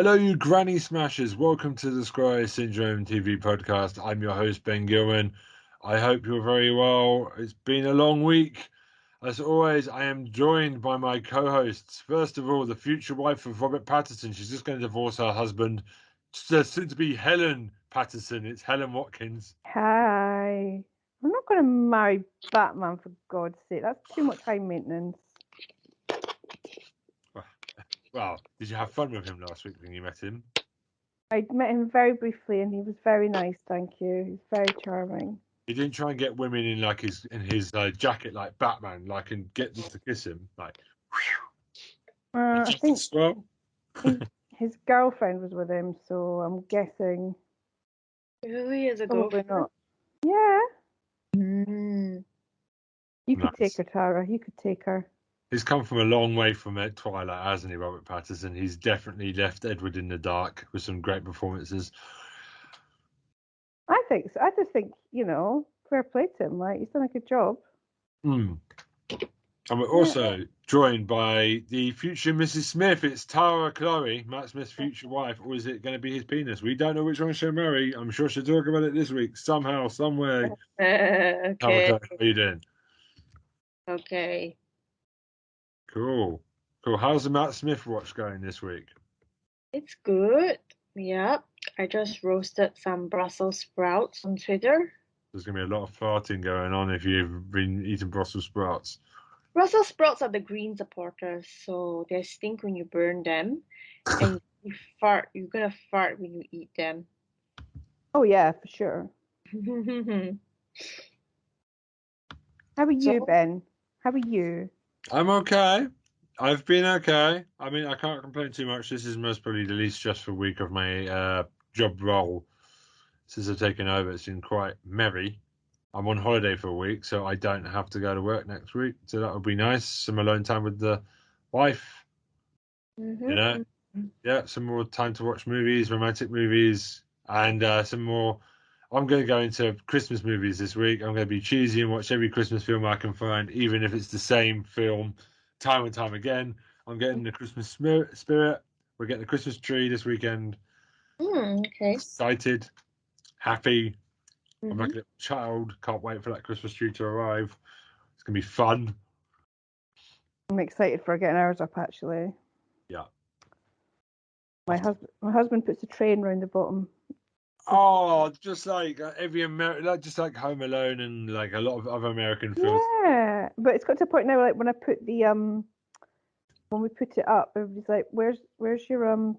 Hello, you granny smashers. Welcome to the Squire Syndrome TV podcast. I'm your host, Ben Gilman. I hope you're very well. It's been a long week. As always, I am joined by my co-hosts. First of all, the future wife of Robert Pattinson. She's just going to divorce her husband, soon to be Helen Pattinson. It's Helen Watkins. Hi. I'm not going to marry Batman, for God's sake. That's too much high maintenance. Well, did you have fun with him last week when you met him? I met him very briefly, and he was very nice. Thank you. He's very charming. He didn't try and get women in like his jacket like Batman, like, and get them to kiss him. Like, I think well, his girlfriend was with him, so I'm guessing. Really, as a Probably girlfriend? not. Yeah. Mm. You could Nice. take her, Tara. You could take her. He's come from a long way from Twilight, hasn't he, Robert Pattinson? He's definitely left Edward in the dark with some great performances. I think so. I just think, fair play to him. Like, he's done a good job. And we're also joined by the future Mrs. Smith. It's Tara Chloe, Matt Smith's future wife, or is it going to be his penis? We don't know which one she'll marry. I'm sure she'll talk about it this week, somehow, some way. Okay. Tara, how are you doing? Okay. Cool. How's the Matt Smith watch going this week? It's good. Yep. I just roasted some Brussels sprouts on Twitter. There's going to be a lot of farting going on if you've been eating Brussels sprouts. Brussels sprouts are the green supporters, so they stink when you burn them. And you fart. You're gonna fart when you eat them. Oh, yeah, for sure. How are you, Ben? How are you? I'm okay. I've been okay. I mean, I can't complain too much. This is most probably the least stressful week of my job role since I've taken over. It's been quite merry. I'm on holiday for a week, so I don't have to go to work next week. So that would be nice. Some alone time with the wife. Yeah, some more time to watch movies, romantic movies, and some more. I'm going to go into Christmas movies this week. I'm going to be cheesy and watch every Christmas film I can find, even if it's the same film time and time again. I'm getting the Christmas spirit. We're getting the Christmas tree this weekend. Okay. Excited, happy. I'm like a little child. Can't wait for that Christmas tree to arrive. It's going to be fun. I'm excited for getting ours up, actually. Yeah. My husband puts a train round the bottom. Oh, just like every American, just like Home Alone and like a lot of other American films. Yeah, but it's got to a point now, like when I put the when we put it up, everybody's like, "Where's your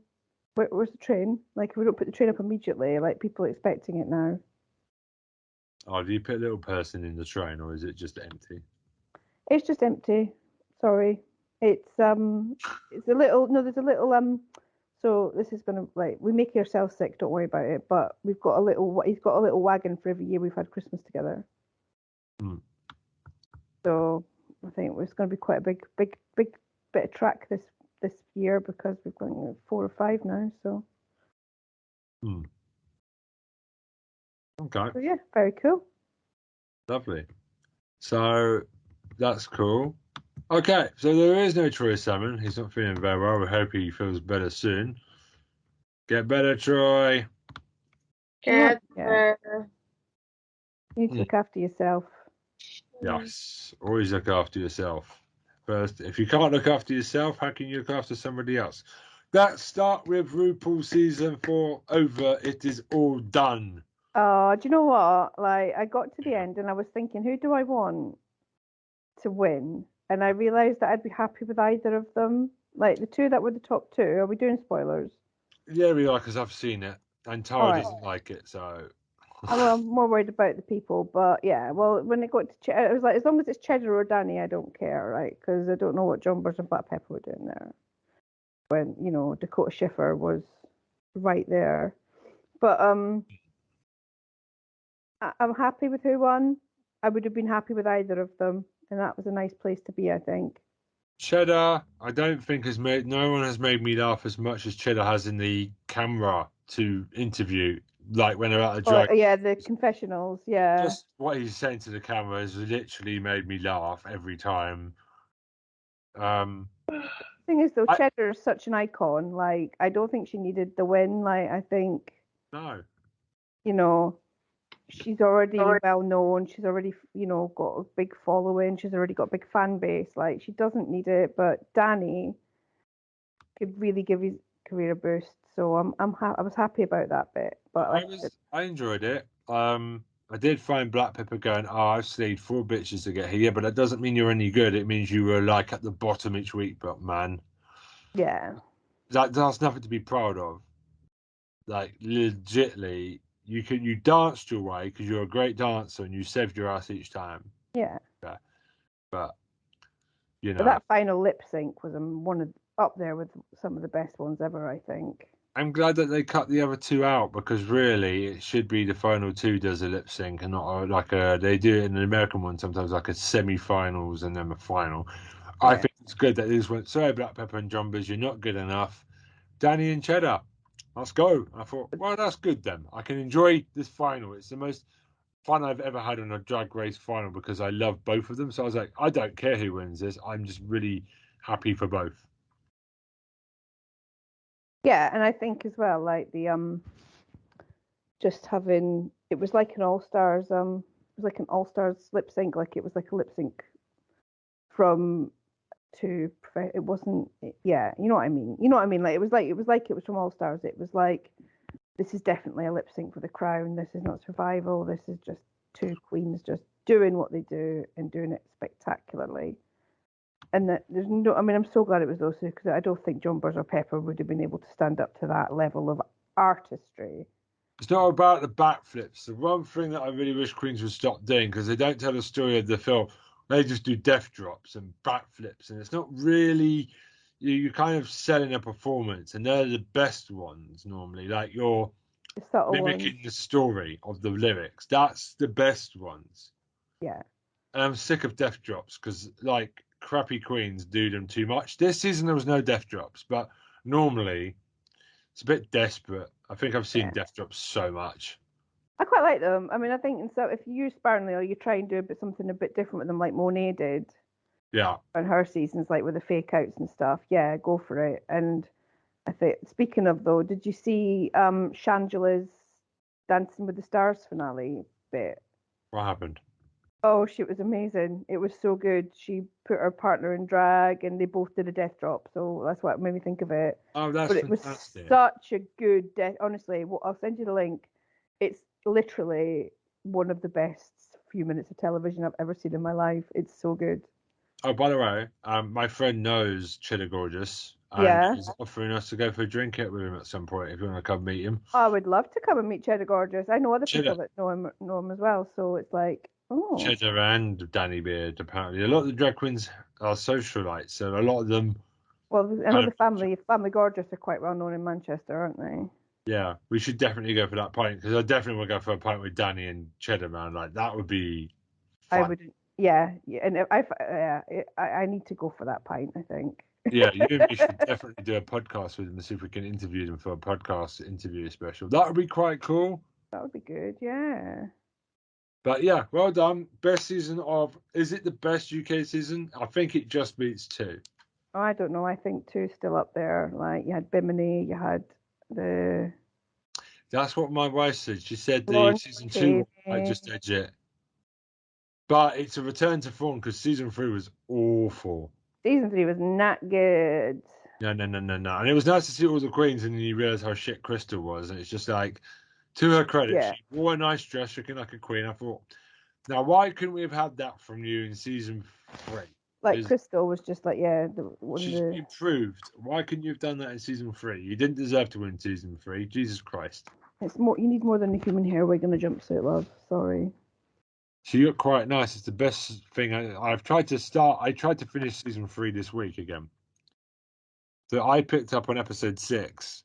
where's the train?" Like, if we don't put the train up immediately, like people are expecting it now. Oh, do you put a little person in the train, or is it just empty? It's just empty. Sorry, it's a little. No, there's a little So this is gonna, like, we make ourselves sick. Don't worry about it. But we've got a little. He's got a little wagon for every year we've had Christmas together. So I think it's going to be quite a big bit of track this year because we've got 4 or 5 now. So. Okay. So yeah, very cool. Lovely. So that's cool. Okay, so there is no Troy Salmon. He's not feeling very well. We hope he feels better soon. Get better, Troy. Get Yeah. You need to look after yourself. Yes, always look after yourself. First, if you can't look after yourself, how can you look after somebody else? Let's start with RuPaul season 4 over. It is all done. Oh, do you know what? Like, I got to the end and I was thinking, who do I want to win? And I realised that I'd be happy with either of them. Like, the 2 that were the top 2. Are we doing spoilers? Yeah, we are, because I've seen it. And Tara doesn't like it, so... Well, I'm more worried about the people, but yeah. Well, when it got to it was like, as long as it's Cheddar or Danny, I don't care, right? Because I don't know what John Burns and Black Pepper were doing there when Dakota Schiffer was right there. But I'm happy with who won. I would have been happy with either of them, and that was a nice place to be, I think. Cheddar, I don't think no one has made me laugh as much as Cheddar has in the camera to interview, like when they're at the drag. Yeah, the confessionals, yeah. Just what he's saying to the camera has literally made me laugh every time. Thing is, though, I Cheddar is such an icon. Like, I don't think she needed the win. Like, I think, no. you know, she's already well known. She's already, got a big following. She's already got a big fan base. Like, she doesn't need it. But Danny could really give his career a boost. So I was happy about that bit. But like, I enjoyed it. I did find Black Pepper going, oh, I've slayed 4 bitches to get here. Yeah, but that doesn't mean you're any good. It means you were like at the bottom each week. But man, yeah, that's nothing to be proud of. Like legitly, you danced your way because you're a great dancer and you saved your ass each time. yeah. Yeah, but you But know, that final lip sync was one of up there with some of the best ones ever. I think. I'm glad that they cut the other two out because really it should be the final two does a lip sync and not like they do it in an American one sometimes like a semi-finals and then a final. I Yeah. think it's good that this went, sorry, Black Pepper and Jumbers, you're not good enough. Danny and Cheddar, let's go. I thought, well, that's good then. I can enjoy this final. It's the most fun I've ever had on a drag race final because I love both of them. So I was like, I don't care who wins this. I'm just really happy for both. Yeah, and I think as well, like the just having it was like an all stars it was like an all stars lip sync, like it was like a lip sync from it wasn't, yeah, you know what I mean, like it was from all stars. It was like, this is definitely a lip sync for the crown. This is not survival. This is just two queens just doing what they do and doing it spectacularly. And that there's no, I mean, I'm so glad it was those two because I don't think Jumbers or Pepper would have been able to stand up to that level of artistry. It's not about the backflips. The one thing that I really wish Queens would stop doing because they don't tell the story of the film. They just do death drops and backflips, and it's not really you're kind of selling a performance, and they're the best ones normally. Like you're The subtle ones. mimicking the story of the lyrics. That's the best ones. Yeah. And I'm sick of death drops because like crappy Queens do them too much. This season there was no death drops, but normally it's a bit desperate. I think I've seen Yeah. death drops so much. I quite like them. I mean, I think, and so if you use sparingly or you try and do something a bit different with them, like Monet did Yeah. on her seasons, like with the fake outs and stuff, yeah, go for it. And I think, speaking of though, did you see Shangela's Dancing with the Stars finale bit? What happened? Oh, she was amazing. It was so good. She put her partner in drag and they both did a death drop. So that's what made me think of it. Oh, that's But it was fantastic. such a good death. Honestly, I'll send you the link. It's literally one of the best few minutes of television I've ever seen in my life. It's so good. Oh, by the way, my friend knows Cheddar Gorgeous and Yeah. he's offering us to go for a drink with him at some point if you want to come meet him. I would love to come and meet Cheddar Gorgeous. I know other Cheddar, people that know him as well. So it's like, oh, Cheddar and Danny Beard, apparently. A lot of the drag queens are socialites, so a lot of them well, I know kind the of, family Gorgeous are quite well known in Manchester, aren't they? yeah, we should definitely go for that pint because I definitely want to go for a pint with Danny and Cheddar, man. Like, that would be I fun. would, yeah, and I need to go for that pint. I think. Yeah, you and me should definitely do a podcast with them and see if we can interview them for a podcast interview special. That would be quite cool. That would be good. Yeah. But yeah, well done. Best season of, is it the best UK season? I think it just beats two. Oh, I don't know. I think two's still up there. Like you had Bimini, you had the That's what my wife said. She said the Lawrence season two might Cheney. just edge it. But it's a return to form because season three was awful. Season three was not good. No, no, no, no, no. And it was nice to see all the queens and then you realise how shit Crystal was. And it's just like, to her credit, Yeah. she wore a nice dress looking like a queen. I thought, now why couldn't we have had that from you in season three? Like Crystal was just like, yeah, She's improved. Why couldn't you have done that in season three? You didn't deserve to win season three. Jesus Christ. it's more. You need more than a human hair wig and a jumpsuit, love. Sorry. She looked quite nice. It's the best thing. I've tried to start. I tried to finish season three this week again. So I picked up on episode 6.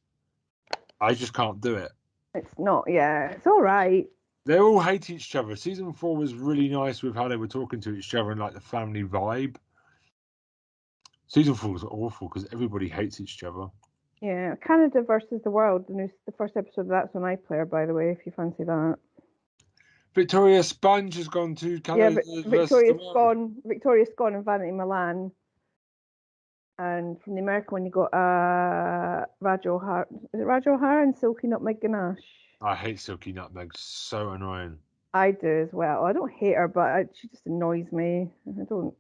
I just can't do it. It's not. Yeah, it's all right. They all hate each other. Season 4 was really nice with how they were talking to each other and like the family vibe. Season 4 was awful because everybody hates each other. Yeah, Canada versus the World. The first episode of that's on iPlayer, by the way, if you fancy that. Victoria Sponge has gone to Canada Yeah, but versus the world. Victoria Scone and Vanity Milan And from the American one, you got Raj O'Hara. Is it Raj O'Hara and Silky Nutmeg Ganache? I hate Silky Nutmeg. So annoying. I do as well. I don't hate her, but she just annoys me. I don't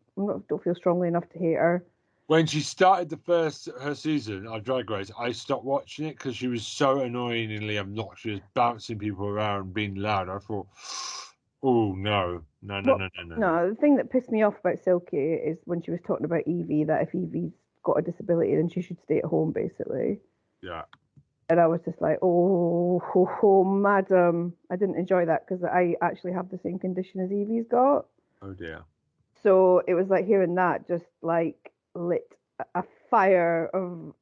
feel strongly enough to hate her. When she started her season of Drag Race, I stopped watching it because she was so annoyingly obnoxious, bouncing people around, being loud. I thought, oh no, no, no, Well, no, no, no, no. no, the thing that pissed me off about Silky is when she was talking about Evie, that if Evie's got a disability, then she should stay at home, basically. Yeah, And I was just like, oh, madam. I didn't enjoy that because I actually have the same condition as Evie's got. oh dear. So it was like hearing that just like lit a fire of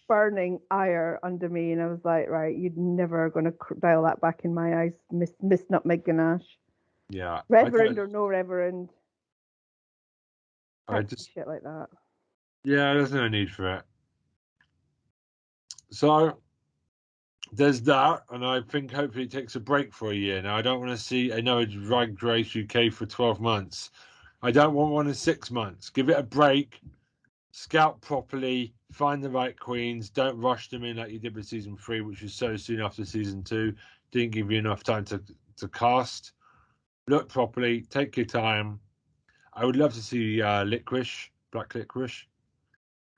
burning ire under me. And I was like, right, you're never going to dial that back in my eyes, Miss Nutmeg Ganache. Yeah, Reverend or no reverend. I Can't do just, shit like that. yeah, there's no need for it. So there's that, and I think hopefully it takes a break for a year. Now, I don't want to see another Drag Race UK for 12 months. I don't want one in 6 months. Give it a break, scout properly, find the right queens. Don't rush them in like you did with season 3, which was so soon after season 2. Didn't give you enough time to cast. Look properly, take your time. I would love to see Licorice, Black Licorice.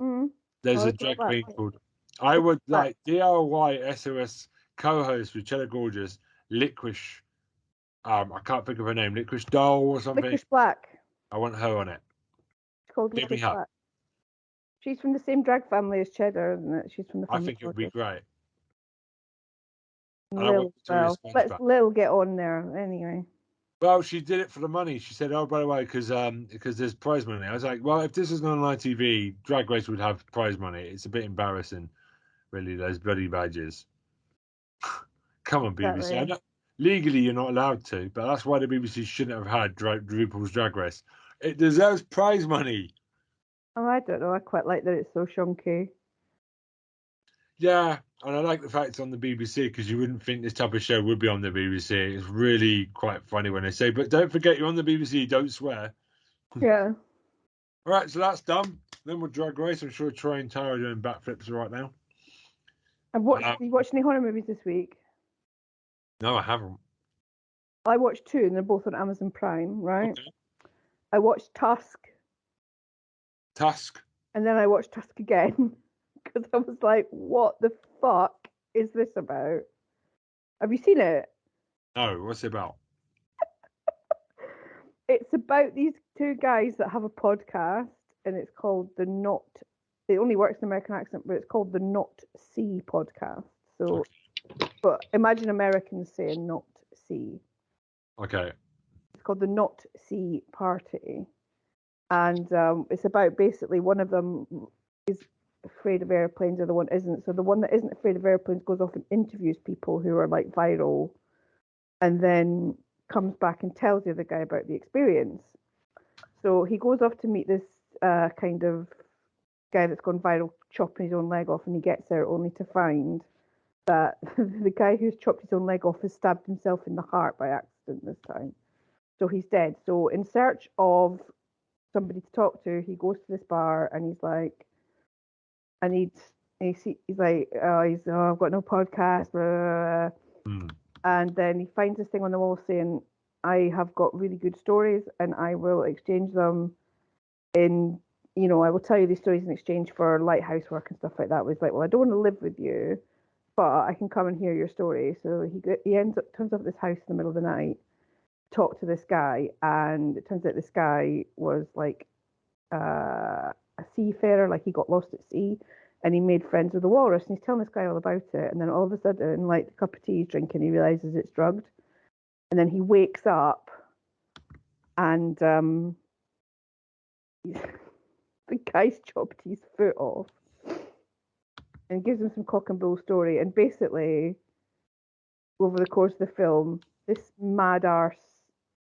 Mm. There's Oh, a it's all drag that. queen called. I would Black. like DIY SOS co-host with Cheddar Gorgeous, Licorice. I can't think of her name. Licorice Doll or something. Licorice Black. I want her on it. It's called Give me Licorice her. Black. She's from the same drag family as Cheddar, isn't it? She's from the I family think it would be great. And And I want Lil, Victoria well, let's SpongeBob. Lil get on there anyway. Well, she did it for the money. She said, "Oh, by the way, because there's prize money." I was like, "Well, if this is an online TV, Drag Race would have prize money. It's a bit embarrassing, really. Those bloody badges. Come on, BBC. Exactly. Legally, you're not allowed to, but that's why the BBC shouldn't have had RuPaul's Drag Race. It deserves prize money. Oh, I don't know. I quite like that it's so shonky. Yeah, and I like the fact it's on the BBC because you wouldn't think this type of show would be on the BBC. It's really quite funny when they say, "But don't forget you're on the BBC. Don't swear." Yeah. All right, so that's done. Then we'll Drag Race. I'm sure Troy and Tara are doing backflips right now. You watched any horror movies this week? No, I haven't. I watched two, and they're both on Amazon Prime, right? Okay. I watched Tusk, Tusk. and then I watched Tusk again because I was like, "What the fuck is this about?" Have you seen it? No, what's it about? It's about these two guys that have a podcast, and it's called the Not. It only works in American accent, but it's called the Not See podcast. So, but imagine Americans saying Not See. Okay. It's called the Not See Party, and it's about basically one of them is afraid of airplanes, or the one isn't. So the one that isn't afraid of airplanes goes off and interviews people who are like viral, and then comes back and tells the other guy about the experience. So he goes off to meet this kind of guy that's gone viral, chopping his own leg off, and he gets there only to find that the guy who's chopped his own leg off has stabbed himself in the heart by accident this time. So he's dead. So in search of somebody to talk to, he goes to this bar and he's like, I need. He's like, I've got no podcast, blah, blah, blah. And then he finds this thing on the wall saying, I have got really good stories and I will exchange them in, I will tell you these stories in exchange for lighthouse work and stuff like that. Was like, well, I don't want to live with you, but I can come and hear your story. So he turns up at this house in the middle of the night, talk to this guy, and it turns out this guy was like a seafarer, like he got lost at sea, and he made friends with the walrus, and he's telling this guy all about it, and then all of a sudden, like the cup of tea he's drinking, he realizes it's drugged, and then he wakes up, and the guy's chopped his foot off, and gives him some cock and bull story, and basically, over the course of the film, this mad arse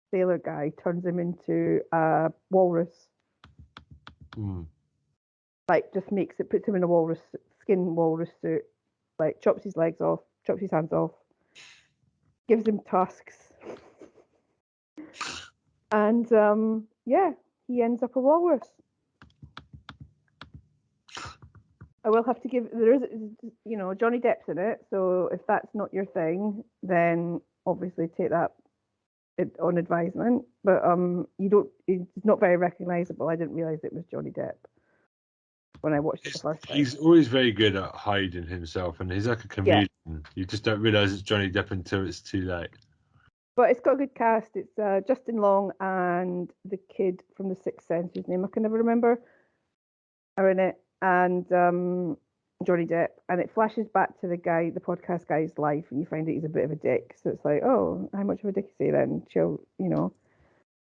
sailor guy turns him into a walrus. Like, just puts him in a skin walrus suit, like chops his legs off, chops his hands off, gives him tusks, and yeah, he ends up a walrus. I will have to give. There is, Johnny Depp's in it. So if that's not your thing, then obviously take that on advisement. But you don't. It's not very recognisable. I didn't realise it was Johnny Depp when I watched it the first time. He's always very good at hiding himself, and he's like a Yeah, comedian. You just don't realise it's Johnny Depp until it's too late. but it's got a good cast. It's Justin Long and the kid from The Sixth Sense, whose name I can never remember, are in it, and Johnny Depp. And it flashes back to the podcast guy's life, and you find out he's a bit of a dick. So it's like, oh, how much of a dick is he then?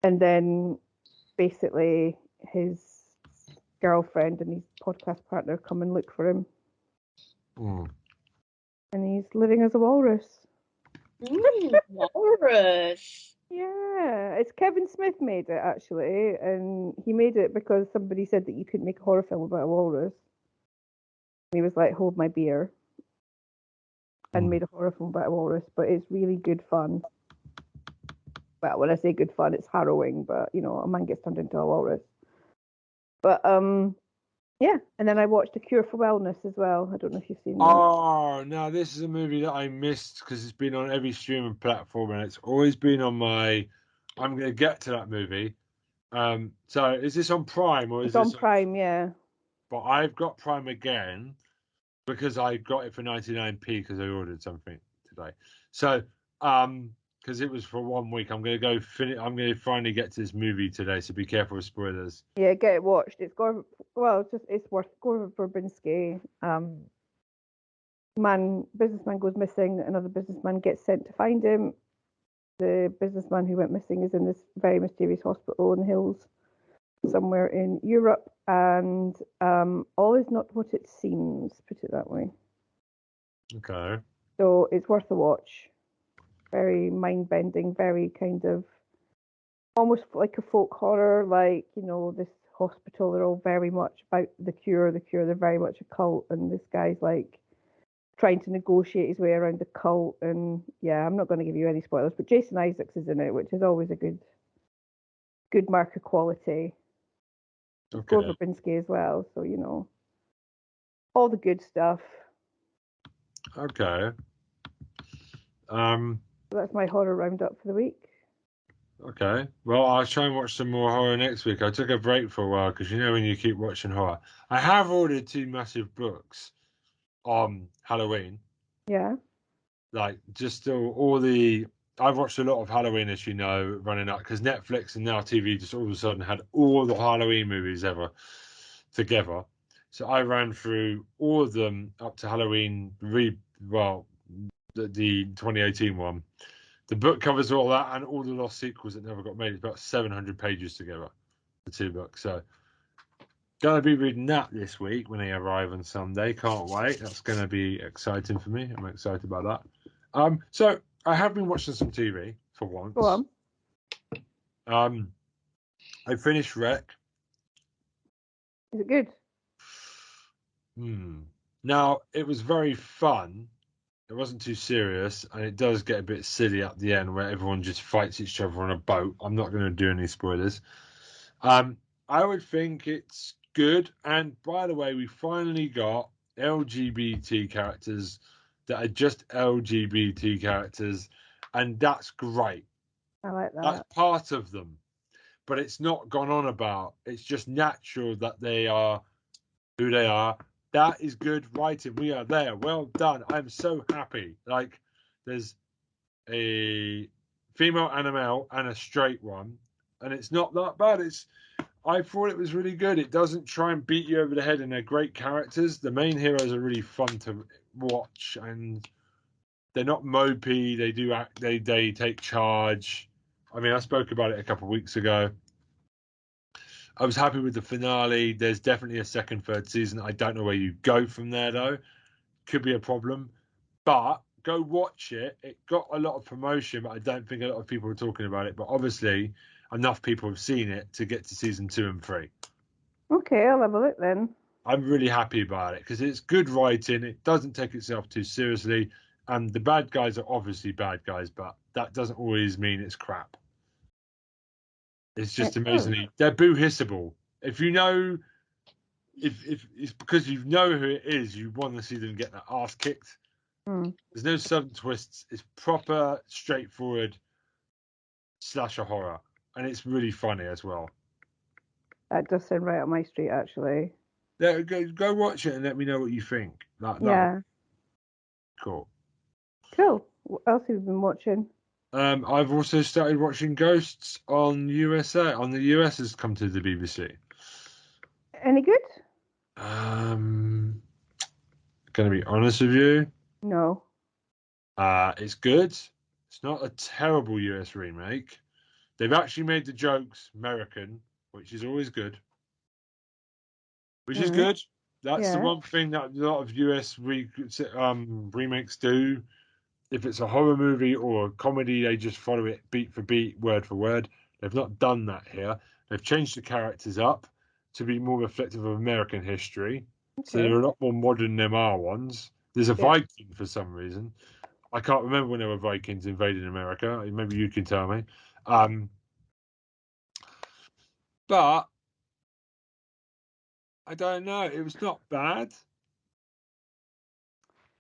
And then basically his girlfriend and his podcast partner come and look for him, and he's living as a walrus. Walrus. Yeah, it's Kevin Smith made it actually, and he made it because somebody said that you couldn't make a horror film about a walrus. And he was like, "Hold my beer," and made a horror film about a walrus. But it's really good fun. Well, when I say good fun, it's harrowing, but a man gets turned into a walrus. But yeah, and then I watched A Cure for Wellness as well. I don't know if you've seen that. Oh, no, this is a movie that I missed because it's been on every streaming platform and it's always been on my. I'm going to get to that movie. So is this on Prime or is It's on this Prime, yeah. But I've got Prime again because I got it for 99p because I ordered something today. So, because it was for 1 week, I'm going to go finish. I'm going to finally get to this movie today. So be careful with spoilers. Yeah, get it watched. It's Gore. Well, it's worth Gore Verbinski. Businessman goes missing. Another businessman gets sent to find him. The businessman who went missing is in this very mysterious hospital in the hills somewhere in Europe, and all is not what it seems. Put it that way. Okay. So it's worth a watch. Very mind bending. Very kind of almost like a folk horror. Like this hospital. They're all very much about the cure. The cure. They're very much a cult, and this guy's like trying to negotiate his way around the cult. And yeah, I'm not going to give you any spoilers, but Jason Isaacs is in it, which is always a good mark of quality. Okay. Gore Verbinski as well, so all the good stuff. Okay. So that's my horror roundup for the week. Okay. Well, I'll try and watch some more horror next week. I took a break for a while because when you keep watching horror. I have ordered 2 massive books on Halloween. Yeah. Like just all the. I've watched a lot of Halloween, as you know, running up because Netflix and Now TV just all of a sudden had all the Halloween movies ever together. So I ran through all of them up to Halloween. The 2018 one. The book covers all that and all the lost sequels that never got made. It's about 700 pages together, the 2 books. So, gonna be reading that this week when they arrive on Sunday. Can't wait. That's gonna be exciting for me. I'm excited about that. So I have been watching some TV for once. Go on. I finished Rec. Is it good? Now it was very fun. It wasn't too serious, and it does get a bit silly at the end where everyone just fights each other on a boat. I'm not going to do any spoilers. I would think it's good. And by the way, we finally got LGBT characters that are just LGBT characters, and that's great. I like that. That's part of them, but it's not gone on about. It's just natural that they are who they are. That is good writing. We are there. Well done. I'm so happy. Like, there's a female and a male and a straight one, and it's not that bad. I thought it was really good. It doesn't try and beat you over the head, and they're great characters. The main heroes are really fun to watch, and they're not mopey. They do act. They take charge. I mean, I spoke about it a couple of weeks ago. I was happy with the finale. There's definitely a second, third season. I don't know where you go from there, though. Could be a problem. But go watch it. It got a lot of promotion, but I don't think a lot of people are talking about it. But obviously, enough people have seen it to get to season 2 and 3. Okay, I'll have a look then. I'm really happy about it because it's good writing. It doesn't take itself too seriously. And the bad guys are obviously bad guys, but that doesn't always mean it's crap. It's just amazingly. They're boo-hissable. If you know if it's because you know who it is, you want to see them get their ass kicked. There's no sudden twists. It's proper, straightforward slasher horror, and it's really funny as well. That does sound right up my street, actually. Yeah, go watch it and let me know what you think. Yeah. Cool. Cool. What else have you been watching? I've also started watching Ghosts on USA. On the US has come to the BBC. Any good? Gonna be honest with you. No. It's good. It's not a terrible US remake. They've actually made the jokes American, which is always good. Which is good. That's the one thing that a lot of US remakes do. If it's a horror movie or a comedy, they just follow it beat for beat, word for word. They've not done that here. They've changed the characters up to be more reflective of American history. Okay. So they're a lot more modern than our ones. There's a Viking for some reason. I can't remember when there were Vikings invading America. Maybe you can tell me. But I don't know. It was not bad.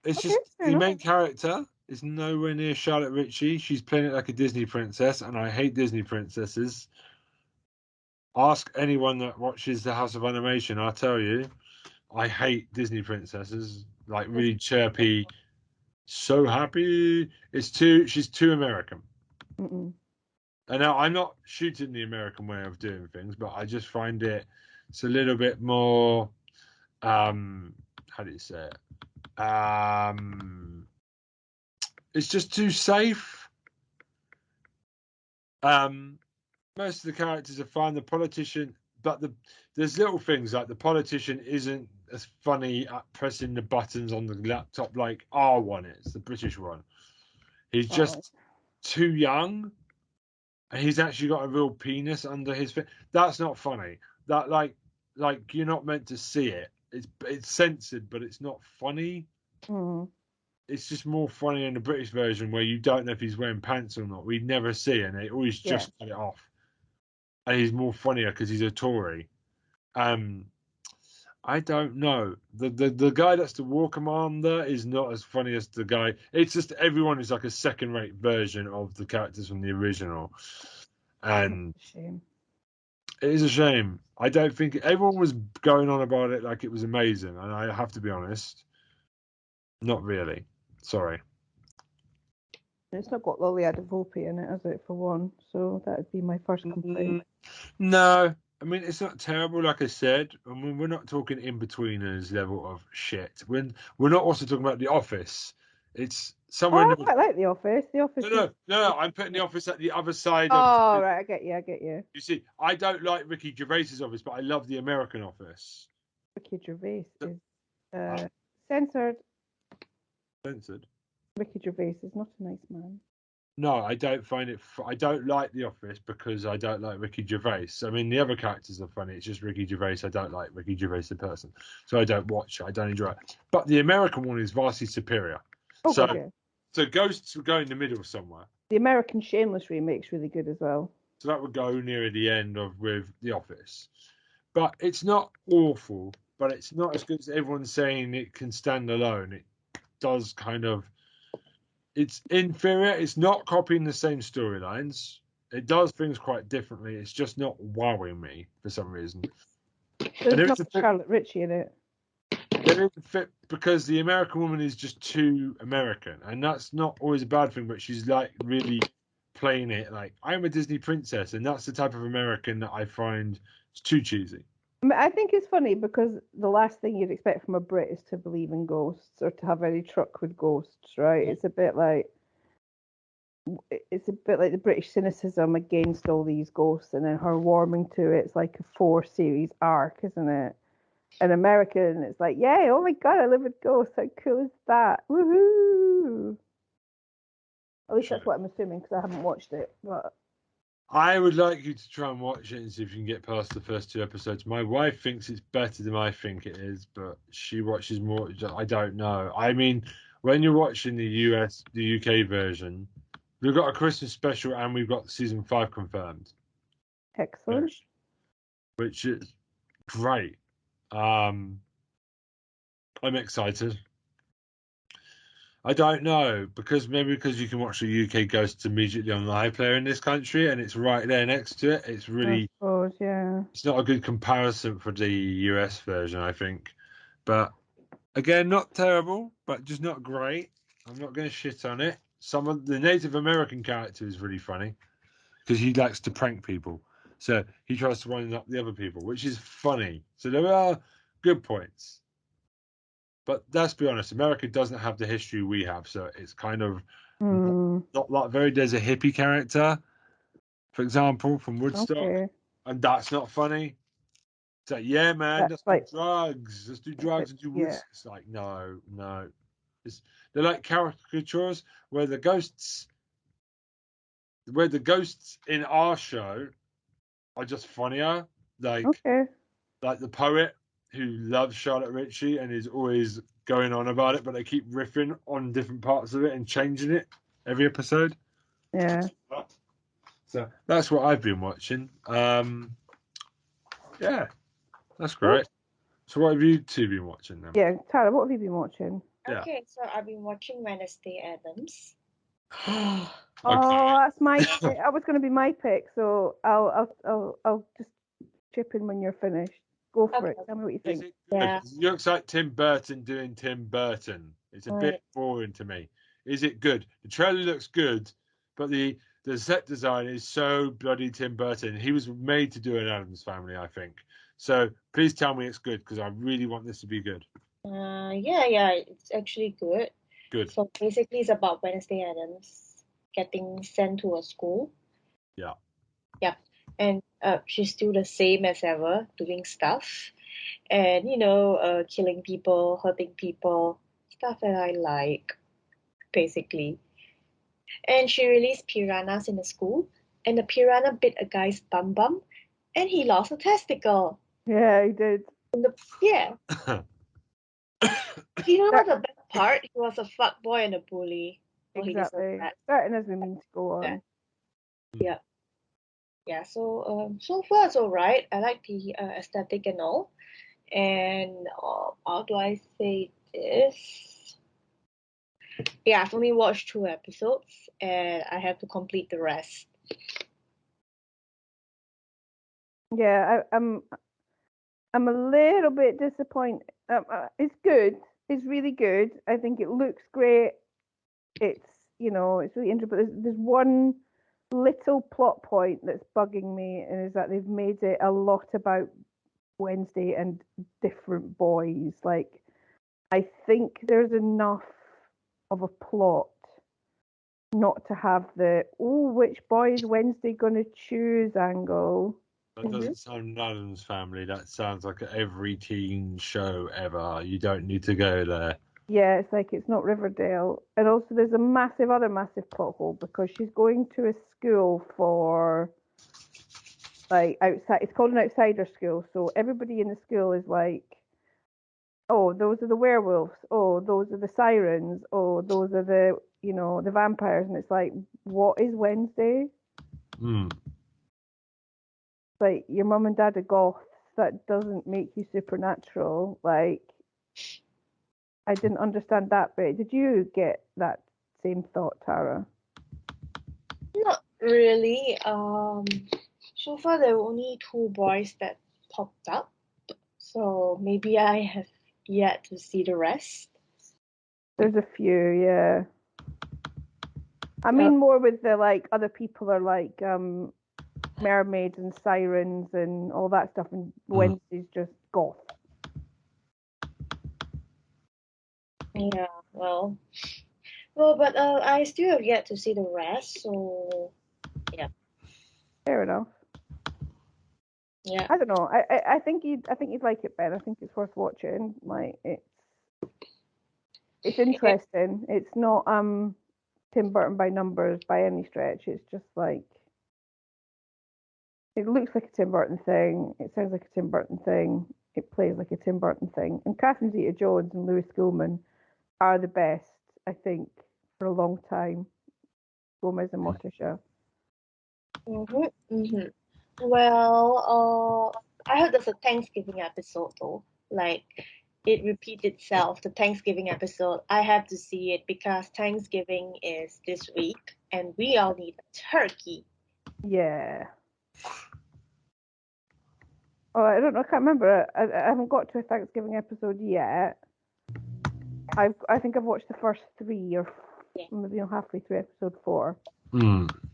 It's just the main character is nowhere near Charlotte Ritchie. She's playing it like a Disney princess, and I hate Disney princesses. Ask anyone that watches The House of Animation, I'll tell you. I hate Disney princesses. Like really chirpy, so happy. She's too American. And now I'm not shooting the American way of doing things, but I just find it's a little bit more how do you say it? It's just too safe. Most of the characters are fine. The politician, but there's little things like the politician isn't as funny at pressing the buttons on the laptop like our one is, the British one. He's just too young, and he's actually got a real penis under his face. That's not funny. That like you're not meant to see it. It's censored, but it's not funny. It's just more funny in the British version where you don't know if he's wearing pants or not. We never see, and they always just cut it off. And he's more funnier because he's a Tory. I don't know. The guy that's the war commander is not as funny as the guy. It's just everyone is like a second-rate version of the characters from the original, and it is a shame. I don't think everyone was going on about it like it was amazing, and I have to be honest, not really. Sorry. It's not got Lily Adevolpe in it, has it, for one? So that would be my first complaint. No. I mean, it's not terrible, like I said. I mean, we're not talking in-betweeners level of shit. We're not also talking about The Office. It's somewhere... I quite like The Office. The Office No, I'm putting The Office at the other side of... Oh, right, I get you. You see, I don't like Ricky Gervais's Office, but I love the American Office. Ricky Gervais is censored. Censored? Ricky Gervais is not a nice man. No, I don't find it. I don't like The Office because I don't like Ricky Gervais. I mean, the other characters are funny. It's just Ricky Gervais. I don't like Ricky Gervais the person, so I don't watch it. I don't enjoy it. But the American one is vastly superior. So Ghosts would go in the middle somewhere. The American Shameless remake's really good as well. So that would go near the end with The Office, but it's not awful. But it's not as good as everyone's saying. It can stand alone. It does kind of. It's inferior. It's not copying the same storylines. It does things quite differently. It's just not wowing me for some reason. There's not Charlotte Ritchie in it. It doesn't fit because the American woman is just too American, and that's not always a bad thing. But she's like really playing it like I'm a Disney princess, and that's the type of American that I find is too cheesy. I mean, I think it's funny because the last thing you'd expect from a Brit is to believe in ghosts or to have any truck with ghosts, right? It's a bit like the British cynicism against all these ghosts, and then her warming to it. It's like a 4-series arc, isn't it? An American, it's like, yay! Oh my god, I live with ghosts. How cool is that? Woohoo! At least that's what I'm assuming because I haven't watched it, but. I would like you to try and watch it and see if you can get past the first 2 episodes. My wife thinks it's better than I think it is, but she watches more. I don't know. I mean, when you're watching the UK version, we've got a Christmas special and we've got season 5 confirmed. Excellent. Which is great. I'm excited. I don't know maybe because you can watch the UK Ghosts immediately on the iPlayer in this country, and it's right there next to it. It's I really suppose, yeah. it's not a good comparison for the US version, I think. But again, not terrible, but just not great. I'm not going to shit on it. Some of the Native American character is really funny because he likes to prank people. So he tries to wind up the other people, which is funny. So there are good points. But let's be honest, America doesn't have the history we have, so it's kind of not that very. There's a hippie character, for example, from Woodstock, Okay. and that's not funny. It's like, yeah, man, That's let's do like, drugs. Let's do drugs and do yeah. Woodstock. It's like, no, no. They're like caricatures where the ghosts in our show are just funnier. Okay. Like the poet who loves Charlotte Ritchie and is always going on about it, but they keep riffing on different parts of it and changing it every episode. Yeah. So that's what I've been watching. Yeah, that's Cool. great. So what have you two been watching then? Yeah. Tara, what have you been watching? Yeah. Okay, so I've been watching Wednesday Addams. Okay. Oh, that's my. I was going to be my pick, so I'll just chip in when you're finished. Go for it. Okay. Tell me what you Is think. it good? Yeah. It looks like Tim Burton doing Tim Burton. It's a bit Right. boring to me. Is it good? The trailer looks good, but the set design is so bloody Tim Burton. He was made to do an Addams Family, I think. So please tell me it's good because I really want this to be good. Yeah, it's actually good. Good. So basically, it's about Wednesday Addams getting sent to a school. Yeah. Yep. And she's still the same as ever, doing stuff. And, killing people, hurting people, stuff that I like, basically. And she released piranhas in the school, and the piranha bit a guy's bum, and he lost a testicle. Yeah, he did. Yeah. You know That, what the best part? He was a fuck boy and a bully. So he deserved exactly. that. Starting as we mean to go on. Yeah. Yeah, so far it's all right. I like the aesthetic and all. And how do I say this? Yeah, I've only watched 2 episodes and I have to complete the rest. Yeah, I'm a little bit disappointed. It's good. It's really good. I think it looks great. It's it's really interesting. But there's one little plot point that's bugging me, and is that they've made it a lot about Wednesday and different boys. Like, I think there's enough of a plot not to have the which boy is Wednesday gonna choose angle. That doesn't sound Addams Family. That sounds like every teen show ever. You don't need to go there. Yeah, it's like it's not Riverdale. And also there's a other massive plot hole because she's going to a school for like outside it's called an outsider school. So everybody in the school is like, oh, those are the werewolves, oh, those are the sirens, oh, those are the vampires, and it's like, what is Wednesday? Hmm. Like your mum and dad are goths, that doesn't make you supernatural. Like I didn't understand that bit. Did you get that same thought, Tara? Not really. So far there were only 2 boys that popped up, so maybe I have yet to see the rest. There's a few, yeah. I mean, more with the like other people are like mermaids and sirens and all that stuff, and Wednesday's just goth. Yeah, but I still have yet to see the rest, so yeah. Fair enough. Yeah. I don't know. I think you'd like it, Ben. I think it's worth watching. Like it's interesting. It's not Tim Burton by numbers by any stretch. It's just like it looks like a Tim Burton thing. It sounds like a Tim Burton thing. It plays like a Tim Burton thing. And Catherine Zeta-Jones and Louis Schoolman are the best, I think, for a long time. Gomez and Morticia. Well, I heard there's a Thanksgiving episode though, like it repeats itself, the Thanksgiving episode. I have to see it because Thanksgiving is this week and we all need a turkey. Yeah. Oh, I don't know. I can't remember. I haven't got to a Thanksgiving episode yet. I think I've watched the first 3 or maybe halfway through episode 4.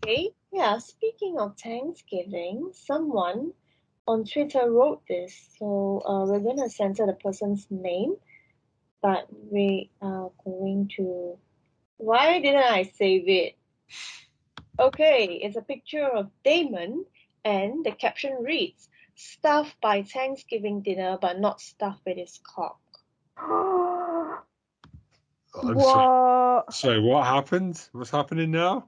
Okay, yeah, speaking of Thanksgiving, someone on Twitter wrote this, so we're gonna censor the person's name, but we are going to. Why didn't I save it? Okay, it's a picture of Damon, and the caption reads, "Stuffed by Thanksgiving dinner, but not stuffed with his cock." What? So what happened? What's happening now?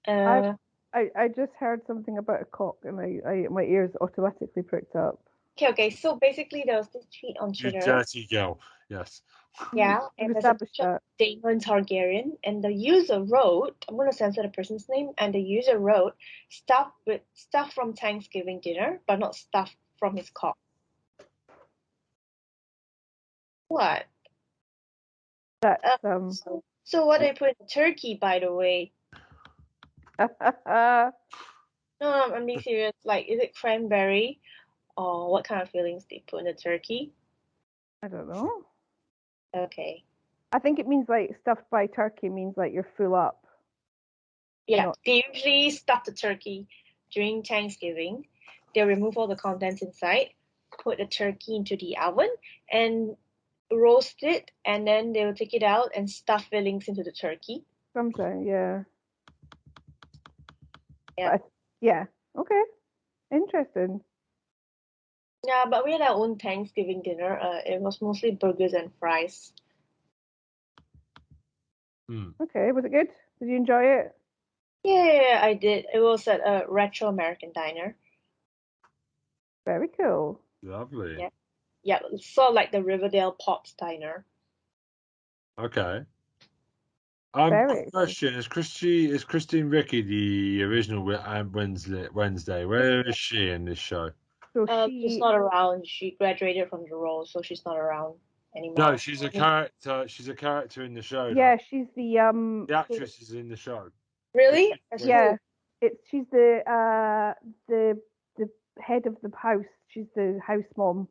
Uh, I just heard something about a cock and my ears automatically pricked up. okay, so basically there was this tweet on You Twitter. dirty girl. Yes. Yeah, We've and there's a established picture of that. Damon Targaryen, and the user wrote, I'm gonna censor the person's name, and the user wrote, stuff from Thanksgiving dinner, but not stuff from his cock. What? That's So what they put in the turkey, by the way? I No, I'm being serious. Like, is it cranberry, or what kind of fillings they put in the turkey? don't know. Okay. I think it means like stuffed by turkey means like you're full up. Yeah, Not- they usually stuff the turkey during Thanksgiving. They'll remove all the contents inside, put the turkey into the oven, and roast it, and then they will take it out and stuff fillings into the turkey. Sometimes, yeah. Yeah. Yeah. Okay. Interesting. Yeah, but we had our own Thanksgiving dinner. It was mostly burgers and fries. Okay. Was it good? Did you enjoy it? Yeah, I did. It was at a retro American diner. Very cool. Lovely. Yeah. Yeah, sort of like the Riverdale Pops diner. Okay. Very Question: Is Christine Ricci the original Wednesday? Where is she in this show? So She's not around. She graduated from the role, so she's not around anymore. No, she's a character. She's a character in the show. yeah, Now. she's The actress is in the show. Really? That's yeah. cool. She's the head of the house. She's the house mom.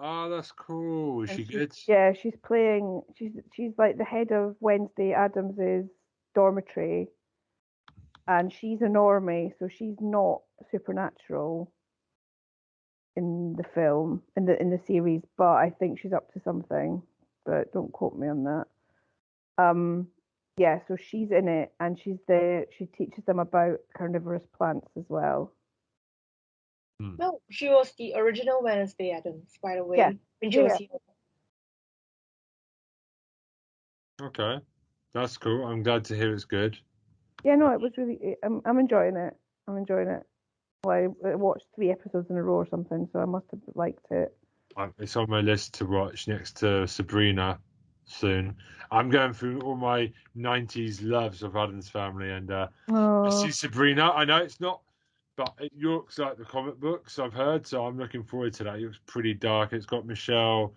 Oh, that's cool. Is And she good? Yeah, she's playing. She's like the head of Wednesday Adams's dormitory, and she's a normie, so she's not supernatural in the film in the series. But I think she's up to something. But don't quote me on that. Yeah, so she's in it, and she teaches them about carnivorous plants as well. No, she was the original Wednesday Addams, by the way. Yeah. When she was here. Okay, that's cool. I'm glad to hear it's good. Yeah, no, it was really. I'm enjoying it. I'm enjoying it. Well, I watched 3 episodes in a row or something, so I must have liked it. It's on my list to watch next to Sabrina soon. I'm going through all my 90s loves of Adam's Family, and I see Sabrina. I know it's not, but it looks like the comic books I've heard, so I'm looking forward to that. It looks pretty dark. It's got Michelle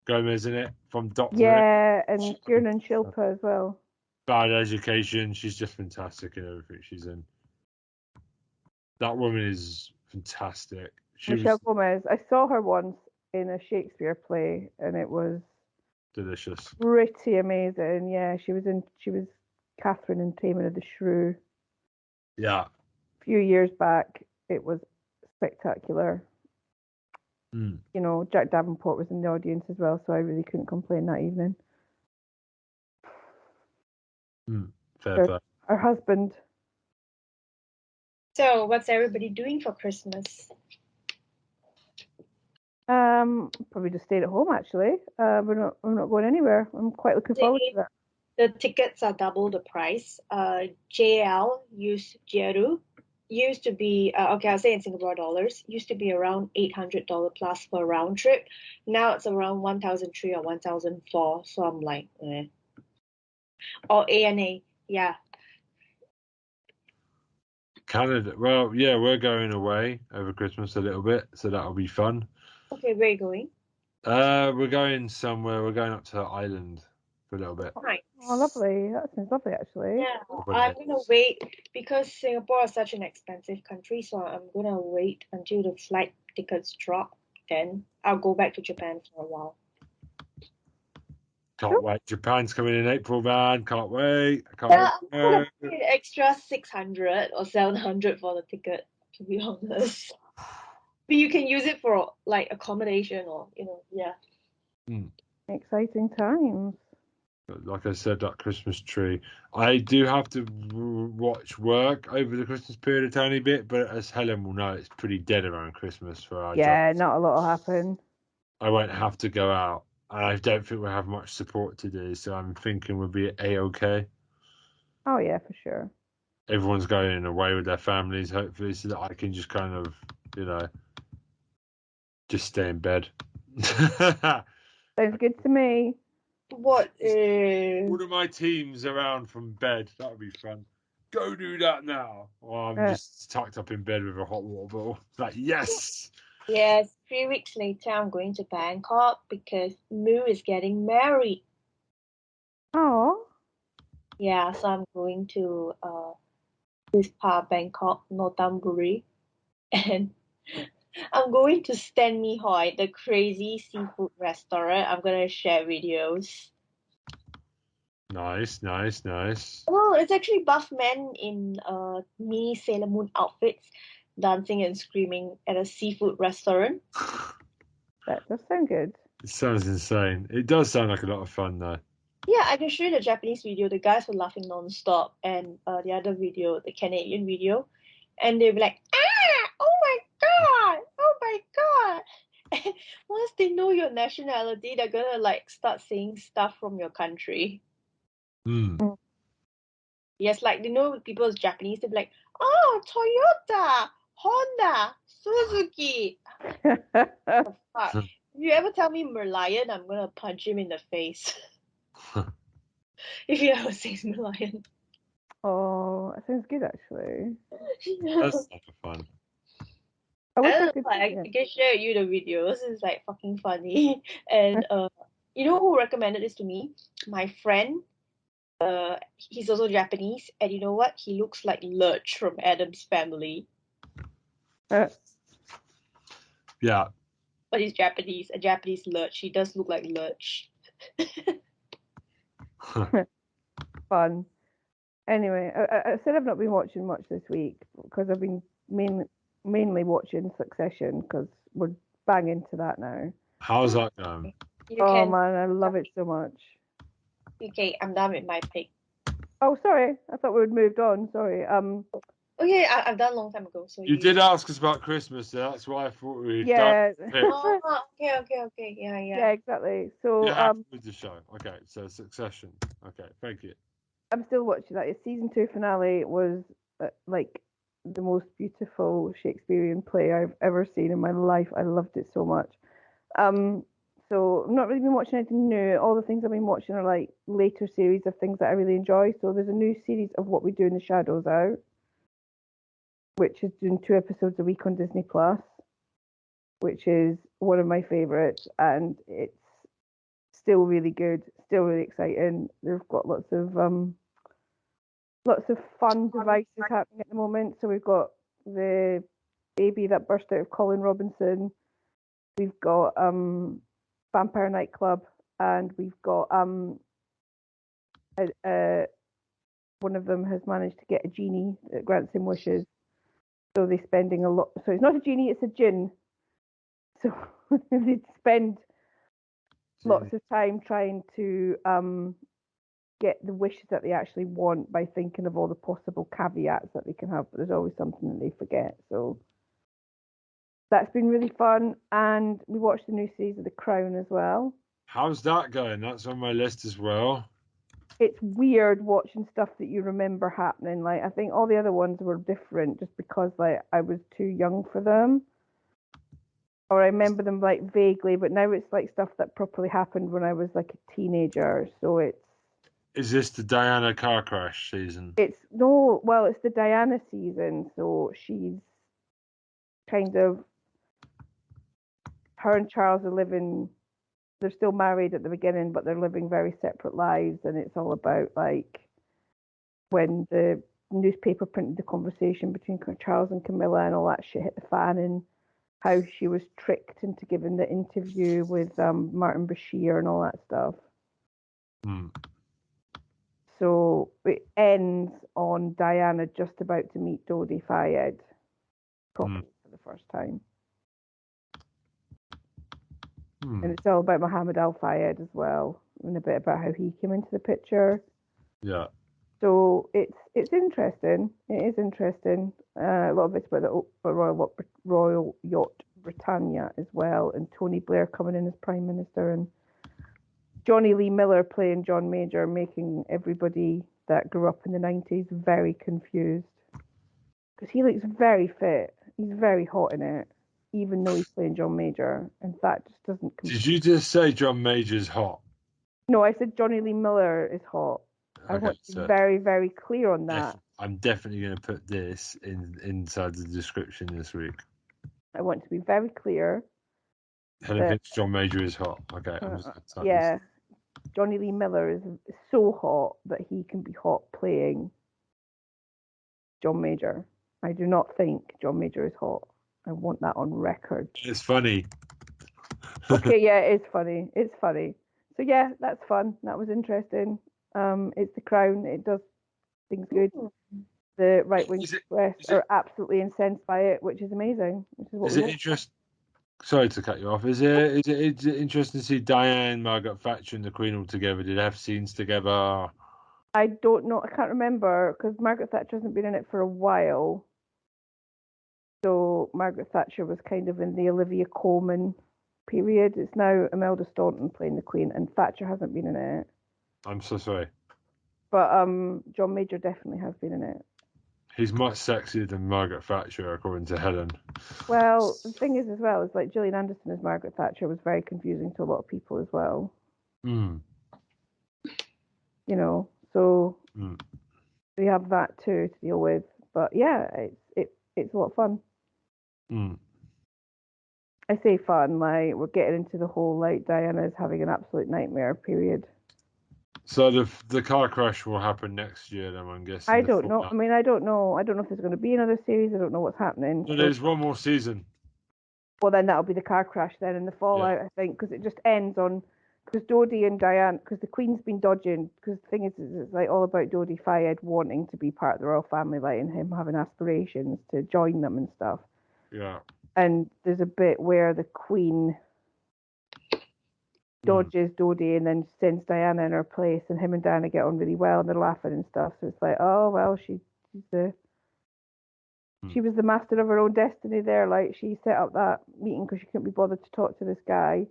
Gomez in it from Doctor Yeah, and Kiernan Shilpa as well. Bad Education. She's just fantastic in everything she's in. That woman is fantastic. Michelle Gomez. I saw her once in a Shakespeare play, and it was delicious. Pretty amazing. Yeah, she was Catherine in Taming of the Shrew. Yeah. A few years back, it was spectacular. Mm. You know, Jack Davenport was in the audience as well, so I really couldn't complain that evening. Fair play. Her husband. So, what's everybody doing for Christmas? Probably just staying at home. Actually, we're not going anywhere. I'm quite looking forward to that. The tickets are double the price. JL Jeru used to be okay. I'll say in Singapore dollars used to be around $800 plus for round trip. Now it's around 1,003 or 1,004. So I'm like, eh. Or ANA, yeah. Canada. Well, yeah, we're going away over Christmas a little bit, so that'll be fun. Okay, where are you going? We're going somewhere. We're going up to Ireland for a little bit. Nice. Oh, lovely. That sounds lovely, actually. Yeah, I'm gonna wait because Singapore is such an expensive country, so I'm gonna wait until the flight tickets drop. Then I'll go back to Japan for a while. Can't wait. Japan's coming in April, man. Can't wait. I can't Yeah, wait. I'm gonna pay an extra 600 or 700 for the ticket, to be honest. But you can use it for like accommodation or yeah. Exciting times. Like I said, that Christmas tree. I do have to watch work over the Christmas period a tiny bit, but as Helen will know, it's pretty dead around Christmas for our job. Yeah, not a lot will happen. I won't have to go out, and I don't think we'll have much support to do, so I'm thinking we'll be A-okay. Oh, yeah, for sure. Everyone's going away with their families, hopefully, so that I can just kind of, just stay in bed. Sounds good to me. What is One of my teams around from bed. That would be fun. Go do that now. Or I'm just tucked up in bed with a hot water bottle. Like, yes! Yes, 3 weeks later I'm going to Bangkok because Moo is getting married. Oh, Yeah, so I'm going to this part of Bangkok, Nonthaburi, and I'm going to Stan Mi Hoi, the crazy seafood restaurant. I'm gonna share videos. Nice, nice, nice. Well, it's actually buff men in mini Sailor Moon outfits dancing and screaming at a seafood restaurant. that does sound good. It sounds insane. It does sound like a lot of fun, though. Yeah, I can show you the Japanese video. The guys were laughing non-stop, and the other video, the Canadian video, and they'll be like, "Ah, oh my god, oh my god!" And once they know your nationality, they're gonna like start saying stuff from your country. Mm. Yes, like they know people's Japanese. They'll be like, "Oh, Toyota, Honda, Suzuki." Fuck. If you ever tell me Merlion, I'm gonna punch him in the face. If you ever say Merlion. Oh, that sounds good, actually. That's not fun. I wish I I don't could. know, like, Yeah. I can share you the videos. It's like fucking funny. And you know who recommended this to me? My friend. He's also Japanese, and you know what? He looks like Lurch from Adam's Family, Yeah. but he's Japanese. A Japanese Lurch. He does look like Lurch. Fun. Anyway, I said I've not been watching much this week because I've been mainly watching Succession because we're bang into that now. How's that going? You Oh can. man, I love it so much. Okay, I'm done with my pick. Oh, sorry, I thought we had moved on. Sorry. Okay, I've done a long time ago. So You did ask us about Christmas, so that's why I thought we'd Yeah. Oh, okay. Yeah. Yeah, exactly. So You're happy with the show. Okay, so Succession. Okay, thank you. I'm still watching that. Season 2 finale was like the most beautiful Shakespearean play I've ever seen in my life. I loved it so much. So I've not really been watching anything new. All the things I've been watching are like later series of things that I really enjoy. So there's a new series of What We Do in the Shadows out, which is doing 2 episodes a week on Disney Plus, which is one of my favorites, and it's still really good, still really exciting. They've got lots of fun devices happening at the moment. So we've got the baby that burst out of Colin Robinson. We've got Vampire Nightclub, and we've got one of them has managed to get a genie that grants him wishes. So they're spending a lot. So it's not a genie, it's a djinn. So they spend lots of time trying to get the wishes that they actually want by thinking of all the possible caveats that they can have, but there's always something that they forget. So that's been really fun. And we watched the new season of The Crown as well. How's that going? That's on my list as well. It's weird watching stuff that you remember happening. Like, I think all the other ones were different just because like I was too young for them. Or I remember them like vaguely, but now it's like stuff that properly happened when I was like a teenager. So Is this the Diana car crash season? it's the Diana season. So she's kind of, her and Charles are living they're still married at the beginning, but they're living very separate lives, and it's all about like when the newspaper printed the conversation between Charles and Camilla and all that shit hit the fan, and how she was tricked into giving the interview with Martin Bashir and all that stuff. Mm. So it ends on Diana just about to meet Dodi Fayed properly for the first time. And it's all about Muhammad Al Fayed as well, and a bit about how he came into the picture. Yeah. So it's interesting. It is interesting. A lot of it's about the Royal Yacht Britannia as well, and Tony Blair coming in as Prime Minister, and Johnny Lee Miller playing John Major, making everybody that grew up in the 90s very confused. Because he looks very fit. He's very hot in it, even though he's playing John Major, and that just doesn't. Did you just say John Major's hot? No, I said Johnny Lee Miller is hot. I want to be very, very clear on that. I'm definitely going to put this inside the description this week. I want to be very clear. Helen thinks John Major is hot. Okay, I'm just yeah. Johnny Lee Miller is so hot that he can be hot playing John Major. I do not think John Major is hot. I want that on record. It's funny. Okay, yeah, it is funny. It's funny. So yeah, that's fun. That was interesting. It's The Crown. It does things good. The right-wing press are absolutely incensed by it, which is amazing. Which is what is it interesting? Sorry to cut you off. Is it interesting to see Diane, Margaret Thatcher, and the Queen all together? Did they have scenes together? I don't know. I can't remember because Margaret Thatcher hasn't been in it for a while. So Margaret Thatcher was kind of in the Olivia Colman period. It's now Imelda Staunton playing the Queen, and Thatcher hasn't been in it. I'm so sorry. But John Major definitely has been in it. He's much sexier than Margaret Thatcher, according to Helen. Well, the thing is, as well, is like Gillian Anderson as Margaret Thatcher was very confusing to a lot of people as well. Mm. You know, so we have that too to deal with. But yeah, it's a lot of fun. Mm. I say fun, like we're getting into the whole like Diana's having an absolute nightmare period. So the car crash will happen next year, then I'm guessing. I don't know. I mean, I don't know. I don't know if there's going to be another series. I don't know what's happening. No, there's one more season. Well, then that'll be the car crash then in the fallout, I think, because it just ends on because Dodi and Diane, because the Queen's been dodging. Because the thing is, it's like all about Dodi Fayed wanting to be part of the royal family, like, and him having aspirations to join them and stuff. Yeah. And there's a bit where the Queen dodges Dodi and then sends Diana in her place, and him and Diana get on really well, and they're laughing and stuff. So it's like, oh well, she was the master of her own destiny there. Like she set up that meeting because she couldn't be bothered to talk to this guy.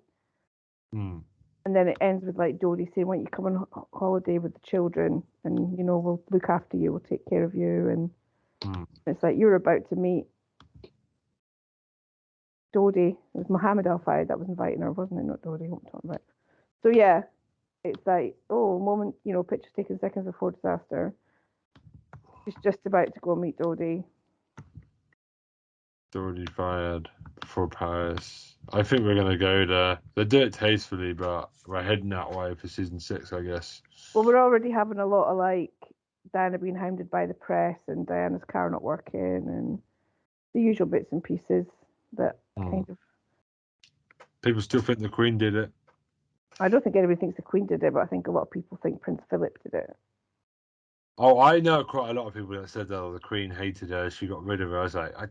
And then it ends with like Dodi saying, "Why don't you come on holiday with the children, and we'll look after you, we'll take care of you." And it's like you're about to meet Dodi. It was Muhammad Al Fayed that was inviting her, wasn't it? Not Dodi. What I'm talking about. So yeah, it's like moment. Pictures taken seconds before disaster. She's just about to go meet Dodi. Dodi Fayed for Paris. I think we're going to go there. They do it tastefully, but we're heading that way for season 6, I guess. Well, we're already having a lot of like Diana being hounded by the press and Diana's car not working and the usual bits and pieces that kind of. People still think the Queen did it. I don't think anybody thinks the Queen did it, but I think a lot of people think Prince Philip did it. Oh, I know quite a lot of people that said that the Queen hated her. She got rid of her. I was like, I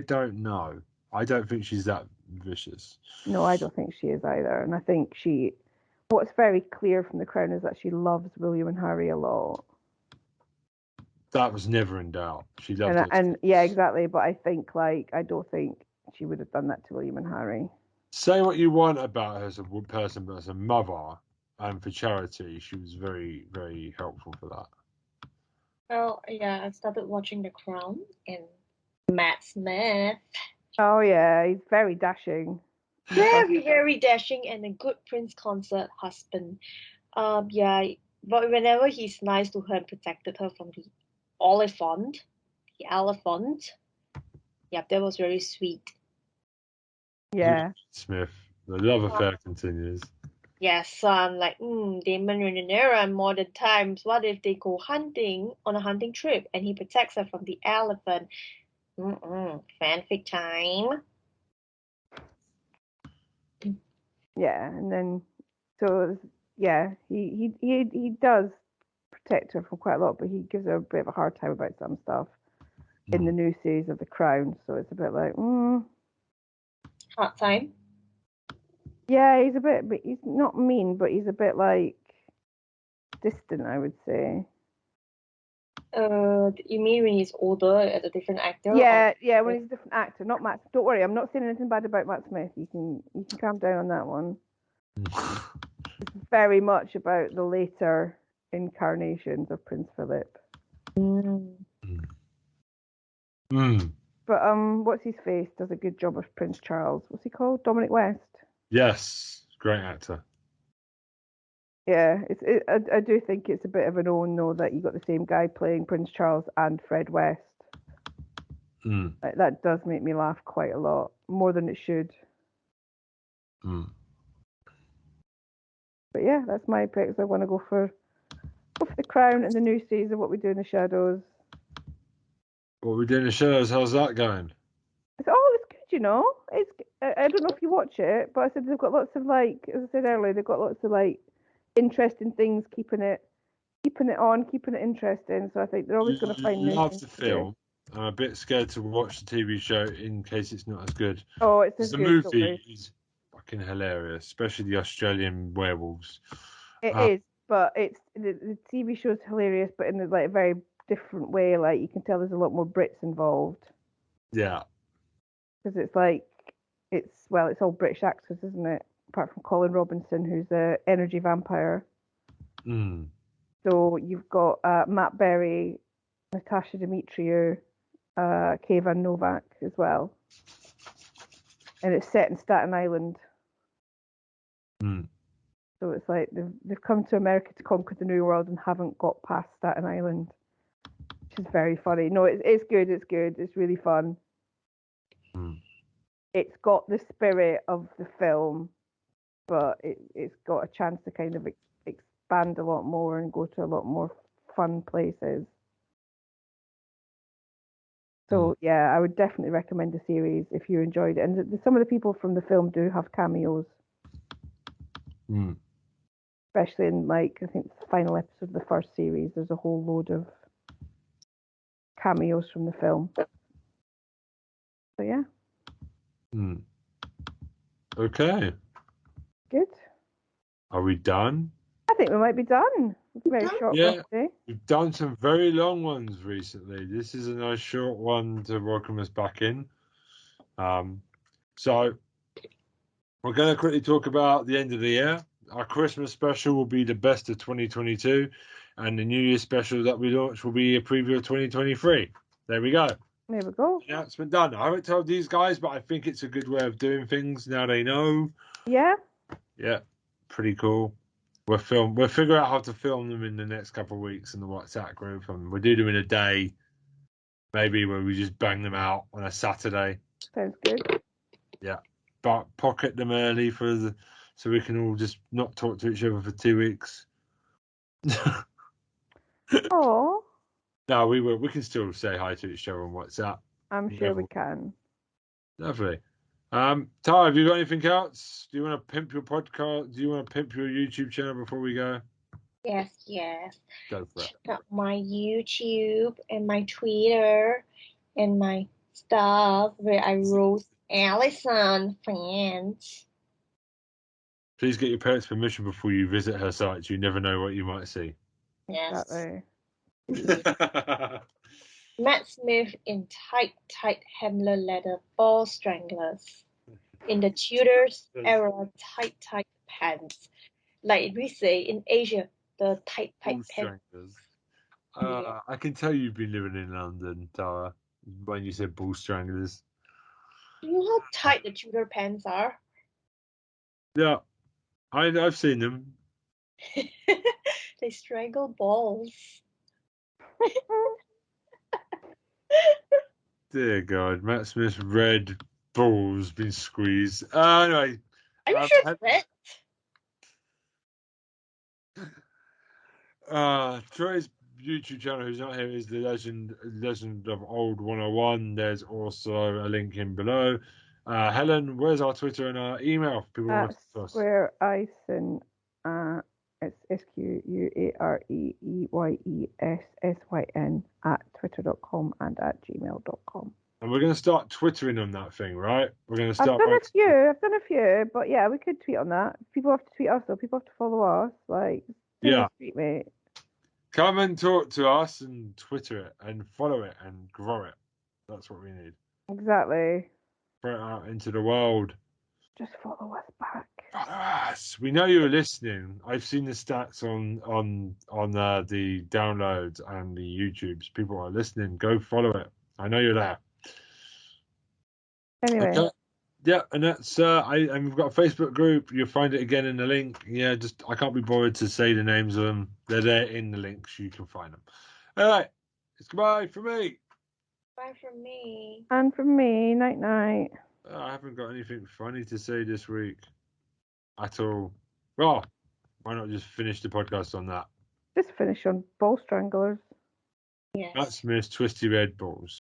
don't know. I don't think she's that vicious. No, I don't think she is either. And I think what's very clear from The Crown is that she loves William and Harry a lot. That was never in doubt. She loved it. And yeah, exactly. But I think I don't think she would have done that to William and Harry. Say what you want about her as a person, but as a mother and for charity, she was very, very helpful for that. Well, yeah, I started watching The Crown and Matt Smith. Oh yeah, he's very dashing. Very, very dashing and a good Prince consort husband. Yeah, but whenever he's nice to her and protected her from the elephant. Yep, that was very sweet. Yeah. Smith, The love affair continues. Yes, so I'm like, Damon Rhaenyra in modern times. What if they go hunting on a hunting trip and he protects her from the elephant? Fanfic time. Yeah, and then he does protect her from quite a lot, but he gives her a bit of a hard time about some stuff in the new series of The Crown. So it's a bit like, Hard time. yeah, he's a bit, but he's not mean, but he's a bit like distant, I would say. You mean when he's older as a different actor? Yeah, when he's a different actor, not Matt. Don't worry, I'm not saying anything bad about Matt Smith. You can calm down on that one. It's very much about the later incarnations of Prince Philip. But what's his face does a good job of Prince Charles. What's he called? Dominic West. Yes, great actor. Yeah, I do think it's a bit of an own though that you got the same guy playing Prince Charles and Fred West. Like, that does make me laugh quite a lot, more than it should. But yeah, that's my picks. I want to go for The Crown and the new season. What we do in the shadows. What we do in the shadows? How's that going? It's good, you know. It's I don't know if you watch it, but I said they've got lots of, like, as I said earlier, they've got lots of like interesting things, keeping it on, keeping it interesting. So I think they're always going to find new Love things the to do. film. I'm a bit scared to watch the TV show in case it's not as good. Oh, it's as The good. movie is fucking hilarious, especially the Australian werewolves. It is, but it's the TV show's hilarious, but in a like a very different way. Like, you can tell there's a lot more Brits involved. Yeah. Because it's like it's all British actors, isn't it? Apart from Colin Robinson, who's a energy vampire. So you've got Matt Berry, Natasha Dimitriou, Kayvan Novak as well, and it's set in Staten Island. So it's like they've come to America to conquer the New World and haven't got past Staten Island, which is very funny. No, it's good. It's good. It's really fun. It's got the spirit of the film, but it's got a chance to kind of expand a lot more and go to a lot more fun places. So yeah, I would definitely recommend the series if you enjoyed it. And some of the people from the film do have cameos, especially in, like, I think the final episode of the first series. There's a whole load of cameos from the film. So yeah. Okay. Good. Are we done? I think we might be done. It's a very short one today. We've done some very long ones recently. This is a nice short one to welcome us back in. So we're going to quickly talk about the end of the year. Our Christmas special will be the best of 2022, and the New Year special that we launch will be a preview of 2023. There we go. There we go. Yeah, it's been done. I haven't told these guys, but I think it's a good way of doing things. Now they know. Yeah. Yeah, pretty cool. We'll figure out how to film them in the next couple of weeks in the WhatsApp group, and we'll do them in a day, maybe, where we just bang them out on a Saturday. Sounds good. Yeah, but pocket them early so we can all just not talk to each other for 2 weeks. Oh. No, we will. We can still say hi to each other on WhatsApp. I'm sure we can. Lovely. Tara, have you got anything else? Do you want to pimp your podcast? Do you want to pimp your YouTube channel before we go? Yes. Go for it. Check out my YouTube and my Twitter and my stuff where I roast Allison fans. Please get your parents' permission before you visit her site. You never know what you might see. Yes. Exactly. Matt Smith in tight Hamler leather ball stranglers. In the Tudors era, tight pants. Like we say in Asia, the tight pants. I can tell you've been living in London, Tara, when you said ball stranglers. Do you know how tight the Tudor pants are? Yeah, I've seen them. They strangle balls. Dear God, Matt Smith's red balls been squeezed. Anyway, Are you sure it's red? Troy's YouTube channel, who's not here, is the Legend of Old 101. There's also a link in below. Helen, where's our Twitter and our email? People want to talk to us. Square Ison. It's SQUAREEYESSYN at twitter.com and at gmail.com. And we're going to start twittering on that thing, right? We're going to I've start. done a few, but yeah, we could tweet on that. People have to tweet us, though. People have to follow us. Like, Yeah. tweet, mate. Come and talk to us and Twitter it and follow it and grow it. That's what we need. Exactly. Throw it out into the world. Just follow us back. Follow us. We know you're listening. I've seen the stats on the downloads and the YouTubes. People are listening. Go follow it. I know you're there. Anyway. Okay. Yeah, and that's and we've got a Facebook group. You'll find it again in the link. Yeah, just I can't be bothered to say the names of them. They're there in the links. You can find them. All right, it's goodbye from me. Bye from me. And from me, night night. I haven't got anything funny to say this week at all. Well, why not just finish the podcast on that? Just finish on ball stranglers. Yes. That's Miss Twisty Red Balls.